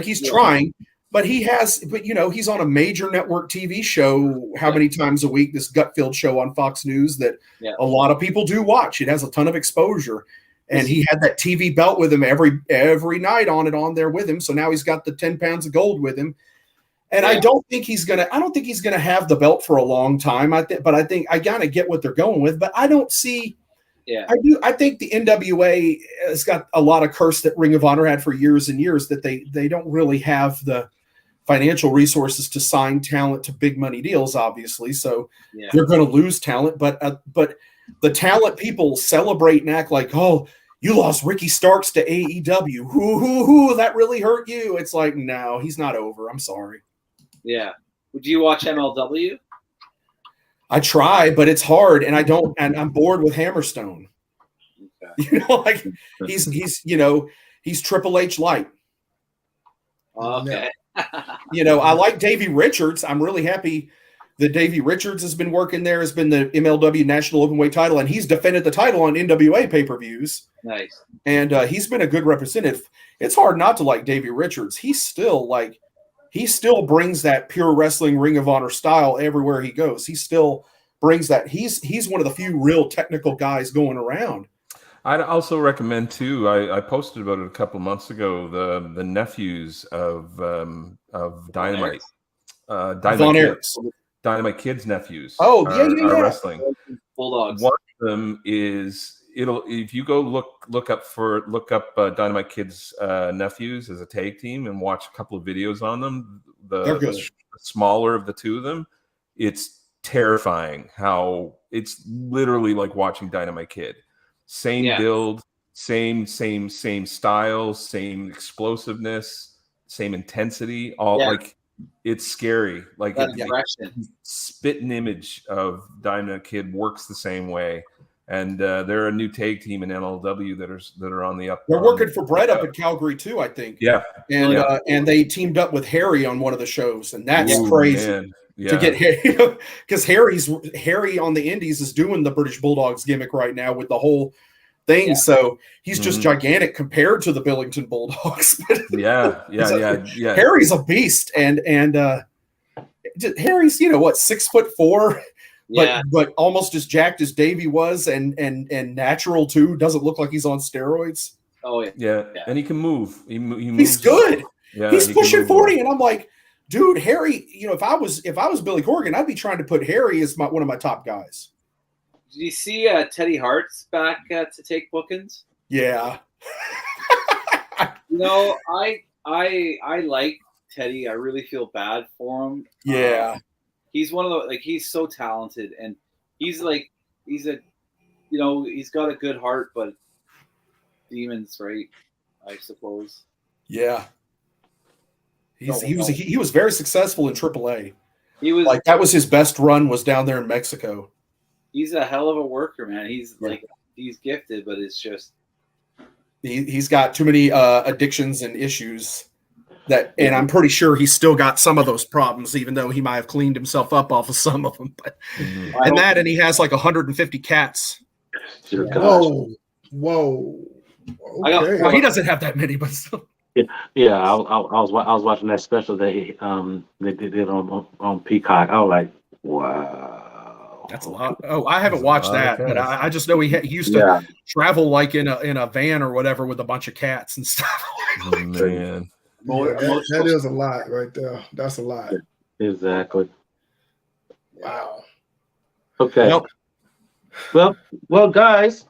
he's trying. but he's on a major network TV show how many times a week, this Gutfield show on Fox News that a lot of people do watch. It has a ton of exposure. And he had that TV belt with him every night on there with him. So now he's got the 10 pounds of gold with him. And I don't think he's gonna have the belt for a long time. But I think I gotta get what they're going with. But I don't see. Yeah, I think the NWA has got a lot of curse that Ring of Honor had for years and years, that they don't really have the financial resources to sign talent to big money deals, obviously. So they're going to lose talent. But the talent people celebrate and act like, oh, you lost Ricky Starks to AEW. Hoo, that really hurt you. It's like, no, he's not over. I'm sorry. Yeah. Would you watch MLW? I try, but it's hard, and I'm bored with Hammerstone. Okay. He's Triple H light. Okay. I like Davey Richards. I'm really happy that Davey Richards has been working there, has been the MLW National Openweight title, and he's defended the title on NWA pay-per-views. Nice. And he's been a good representative. It's hard not to like Davey Richards. He still brings that pure wrestling Ring of Honor style everywhere he goes. He still brings that. He's one of the few real technical guys going around. I'd also recommend too. I posted about it a couple months ago. The nephews of Dynamite, Dynamite Kid's nephews. Oh, are wrestling. Bulldogs. One of them is if you go look up Dynamite Kid's nephews as a tag team and watch a couple of videos on them. The smaller of the two of them, it's terrifying how it's literally like watching Dynamite Kid. Same build, same style, same explosiveness, same intensity. Like it's scary. Like the spitting image of Dynamite Kid works the same way. And they're a new tag team in MLW that are on the up. They're working for Brett up at Calgary too, I think. Yeah, and they teamed up with Harry on one of the shows, and that's crazy. Man. Yeah. To get Harry, because Harry on the Indies is doing the British Bulldogs gimmick right now with the whole thing. Yeah. So he's just gigantic compared to the Billington Bulldogs. yeah. Harry's a beast, and Harry's 6'4", but almost as jacked as Davey was, and natural too. Doesn't look like he's on steroids. Oh yeah. And he can move. He moves. He's good. Yeah, he's pushing 40, and I'm like, dude, Harry. If I was Billy Corgan, I'd be trying to put Harry as one of my top guys. Did you see Teddy Hart's back to take bookings? Yeah. I like Teddy. I really feel bad for him. Yeah. He's one of the he's so talented, and he's got a good heart, but demons, right? I suppose. Yeah. He was very successful in AAA. He was that was his best run, was down there in Mexico. He's a hell of a worker, man. He's he's gifted, but it's just he's got too many addictions and issues and I'm pretty sure he's still got some of those problems, even though he might have cleaned himself up off of some of them. But and he has like 150 cats. Whoa. Okay. Well, he doesn't have that many, but still. Yeah. I was watching that special they did on Peacock. I was like, wow, that's a lot. Oh, I haven't watched that, but I just know he used to travel like in a van or whatever with a bunch of cats and stuff. Oh, man, that is a lot right there. That's a lot. Exactly. Wow. Okay. Well, guys.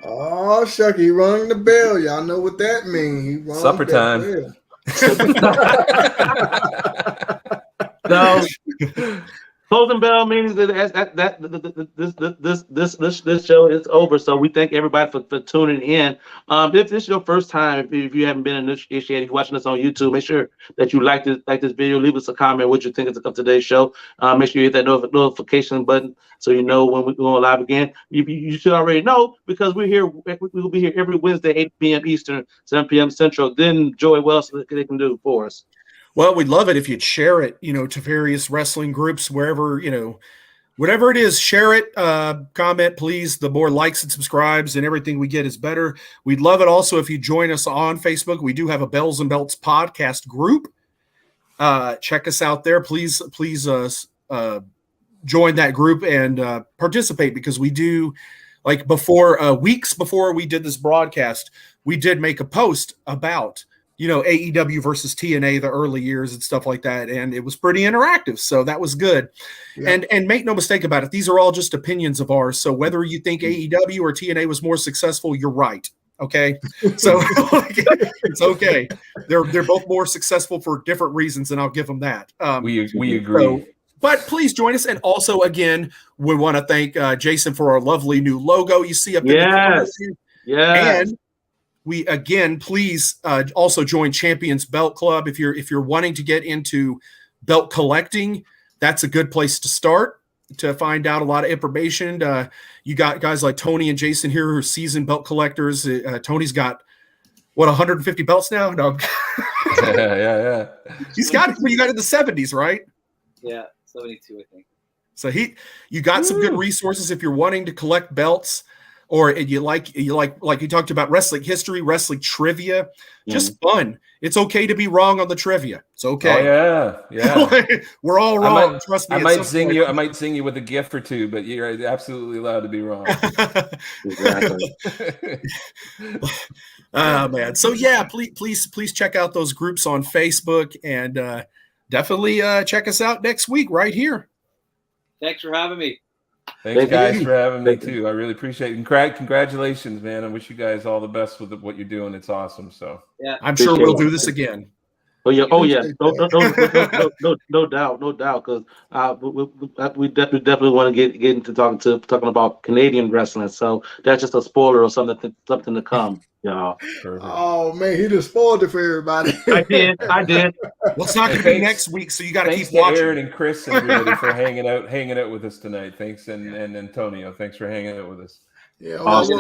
Oh, Shucky, he rung the bell. Y'all know what that means. Supper time. No. Closing bell means that this show is over. So we thank everybody for tuning in. If this is your first time, if you haven't been initiated, if you're watching us on YouTube, make sure that you like this video. Leave us a comment what you think of today's show. Make sure you hit that notification button so you know when we're going live again. You should already know because we're here. We'll be here every Wednesday, 8 p.m. Eastern, 7 p.m. Central. Then Joey, what else they can do for us? Well, we'd love it if you'd share it, to various wrestling groups, wherever, Whatever it is, share it, comment, please. The more likes and subscribes and everything we get is better. We'd love it also if you join us on Facebook. We do have a Bells and Belts podcast group. Check us out there. Please join that group and participate, because we do, like, weeks before we did this broadcast, we did make a post about, AEW versus TNA, the early years and stuff like that. And it was pretty interactive. So that was good. Yeah. And make no mistake about it, these are all just opinions of ours. So whether you think AEW or TNA was more successful, you're right. Okay. So it's okay. They're both more successful for different reasons, and I'll give them that. We agree. But please join us. And also, again, we want to thank Jason for our lovely new logo you see up in the corner. Yes. And we, again, please also join Champions Belt Club. If you're wanting to get into belt collecting, that's a good place to start to find out a lot of information. You got guys like Tony and Jason here who are seasoned belt collectors. Tony's got, 150 belts now? No. Yeah. He's got it. You got it in the 70s, right? Yeah, 72, I think. So you got some good resources if you're wanting to collect belts, or you like you talked about wrestling history, wrestling trivia, just fun. It's okay to be wrong on the trivia. It's okay. Oh, yeah. We're all wrong. Trust me. I might zing you with a gift or two, but you're absolutely allowed to be wrong. Exactly. Oh man. So yeah, please check out those groups on Facebook, and definitely check us out next week right here. Thanks for having me. Thanks, guys, for having me too. I really appreciate it. Congratulations, man. I wish you guys all the best with what you're doing. It's awesome. So yeah, I'm sure we'll do this again. Oh yeah. No doubt. Because we definitely want to get into talking about Canadian wrestling. So that's just a spoiler or something to come. Yeah. Oh man, he just spoiled it for everybody. I did. Well, it's not going to be next week, so you got to keep watching. Aaron and Chris and everybody for hanging out with us tonight. Thanks, and Antonio, thanks for hanging out with us. Yeah. Awesome.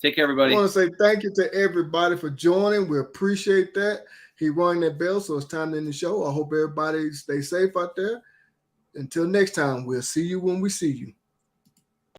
Take care, everybody. I want to say thank you to everybody for joining. We appreciate that. He rang that bell, so it's time to end the show. I hope everybody stay safe out there. Until next time, we'll see you when we see you.